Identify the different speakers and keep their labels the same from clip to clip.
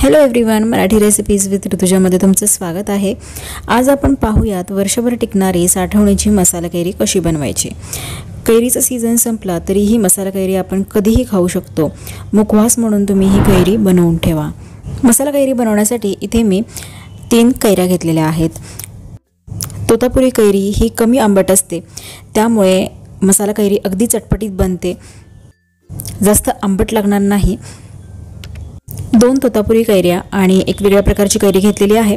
Speaker 1: Hello everyone, Marathi recipes with ऋतुजामध्ये तुमचं स्वागत आहे। आज आपण पाहूयात वर्षभर टिकणारी साठवणीची मसाला कैरी कशी बनवायची। कैरीचा सीझन संपला तरीही मसाला कैरी आपण कधीही खाऊ शकतो। मुखवास म्हणून तुम्ही ही कैरी बनवून ठेवा। मसाला कैरी बनवण्यासाठी इथे मी 3 कैऱ्या घेतलेल्या आहेत। तोतापुरी कैरी ही कमी आंबट असते, त्यामुळे मसाला कैरी अगदी चटपटीत बनते, जास्त आंबट लागणार नाही। 2 तोतापुरी कैऱ्या आणि एक वेगळ्या प्रकारची कैरी घेतलेली आहे।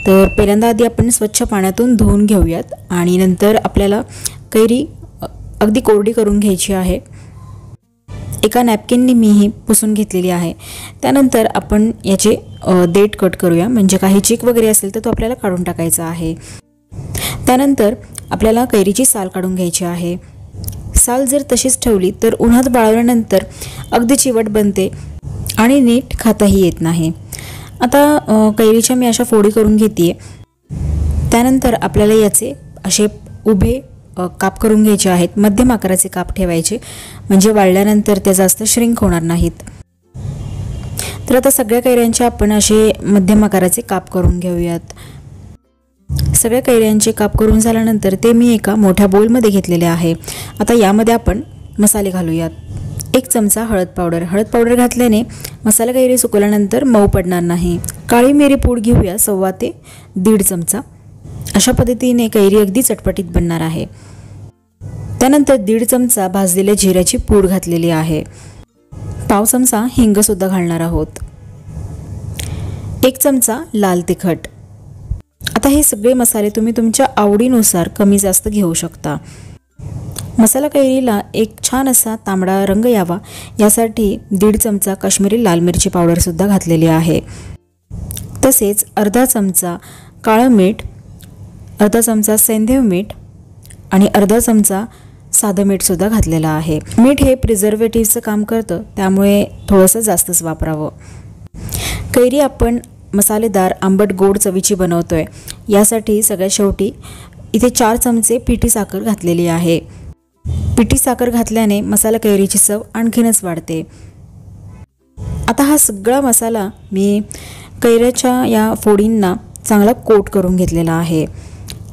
Speaker 1: तर पहिल्यांदा आधी आपण स्वच्छ पाण्यातून धुवून घेऊयात आणि नंतर आपल्याला कैरी अगदी कोरडी करून घ्यायची आहे। एका नॅपकिनने मी ही पुसून घेतलेली आहे। त्यानंतर आपण याचे देठ कट करूया, म्हणजे काही चीक वगैरे असेल तर तो आपल्याला काढून टाकायचा आहे। त्यानंतर आपल्याला कैरीची साल काढून घ्यायची आहे। साल जर तशीच ठेवली तर उन्हात वाळवल्यानंतर अगदी चिवट बनते आणि नीट खाताही येत नाही। आता कैरीच्या मी अशा फोडी करून घेते। त्यानंतर आपल्याला याचे असे उभे काप करून घ्यायचे आहेत। मध्यम आकाराचे काप ठेवायचे, म्हणजे वाळल्यानंतर ते जास्त श्रिंक होणार नाहीत। तर आता सगळ्या कैऱ्यांचे आपण असे मध्यम आकाराचे काप करून घेऊयात। सगळ्या कैऱ्यांचे काप करून झाल्यानंतर ते मी एका मोठ्या बोलमध्ये घेतलेले आहे। आता यामध्ये आपण मसाले घालूयात। 1 चमचा हळद पावडर घातल्याने मसाला कैरी सुकवल्यानंतर मऊ पडणार नाही। काळी मिरी पूड घेऊया 1.25 ते 1.5 चमचा। अशा पद्धतीने कैरी अगदी चटपटीत बनणार आहे। त्यानंतर 1.5 चमचा भाजलेल्या जिऱ्याची पूड घातलेली आहे। पाव चमचा हिंग सुद्धा घालणार आहोत। 1 चमचा लाल तिखट। आता हे सगळे मसाले तुम्ही तुमच्या आवडीनुसार कमी जास्त घेऊ शकता। मसाला कैरीला एक छान असा तांबडा रंग यावा यासाठी 1.5 चमचा काश्मीरी लाल मिरची पावडर सुद्धा घातलेली आहे। तसेच अर्धा चमचा काळं मीठ, अर्धा चमचा सेंधव मीठ आणि अर्धा चमचा साधं मीठ सुद्धा घातलेलं आहे। मीठ हे प्रिझर्वेटिव्हचं काम करतं, त्यामुळे थोडंसं जास्तच वापरावं। कैरी आपण मसालेदार आंबट गोड चवीची बनवतोय, यासाठी सगळ्यात शेवटी इथे 4 चमचे पिठी साखर घातलेली आहे। पिठी साखर घातल्याने मसाला कैरीची चव आणखीनच वाढते। आता हा सगळा मसाला मी कैऱ्याच्या या फोडींना चांगला कोट करून घेतलेला आहे।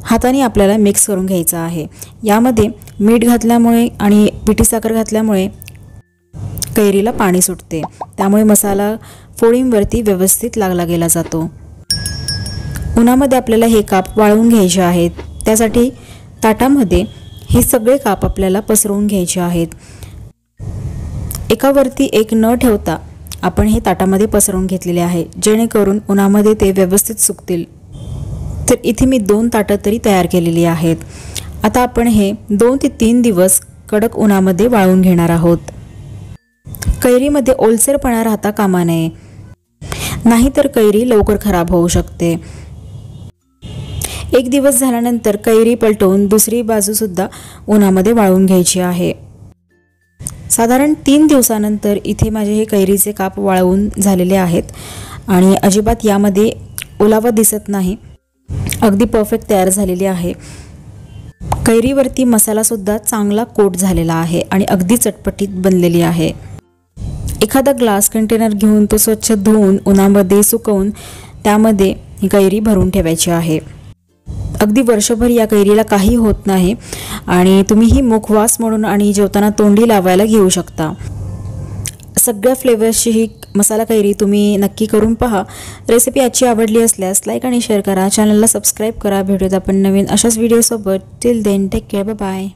Speaker 1: हाताने आपल्याला मिक्स करून घ्यायचा आहे। यामध्ये मीठ घातल्यामुळे आणि पिठी साखर घातल्यामुळे कैरीला पाणी सुटते, त्यामुळे मसाला फोडींवरती व्यवस्थित लागला गेला जातो। उन्हामध्ये आपल्याला हे काप वाळवून घ्यायचे आहेत, त्यासाठी ताटामध्ये हे सगळे काप आपल्याला पसरवून घ्यायचे आहेत। एकावरती एक न ठेवता आपण हे ताटामध्ये पसरवून घेतलेले आहे, जेणेकरून उन्हामध्ये ते व्यवस्थित सुकतील। तर इथे मी 2 ताटं तरी तयार केलेली आहेत। आता आपण हे 2 ते 3 दिवस कडक उन्हामध्ये वाळवून घेणार आहोत। कैरीमध्ये ओलसरपणा राहता कामा नये, नाहीतर कैरी लवकर खराब होऊ शकते। 1 दिवस झाल्यानंतर कैरी पलटवून दुसरी बाजू सुद्धा उन्हामध्ये वाळवून घ्यायची आहे। साधारण 3 दिवसानंतर इथे माझे हे कैरीचे काप वाळवून झालेले आहेत आणि अजिबात यामध्ये ओलावा दिसत नाही, अगदी परफेक्ट तयार झालेली आहे। कैरीवरती मसाला सुद्धा चांगला कोट झालेला आहे आणि अगदी चटपटीत बनलेली आहे। एखादा ग्लास कंटेनर घेऊन तो स्वच्छ धुवून उन्हामध्ये सुकवून त्यामध्ये ही कैरी भरून ठेवायची आहे। अगदी वर्षभर या कैरीला काही होत नाही आणि तुम्ही ही मुखवास म्हणून आणि जेवताना तोंडी लावायला घेऊ शकता। सगळ्या फ्लेवर्सची ही मसाला कैरी तुम्ही नक्की करून पहा। रेसिपी आजची आवडली असल्यास लाईक आणि शेअर करा, चॅनलला सबस्क्राईब करा। भेटूयात आपण नवीन अशाच व्हिडिओसोबत। Till then take care, bye bye.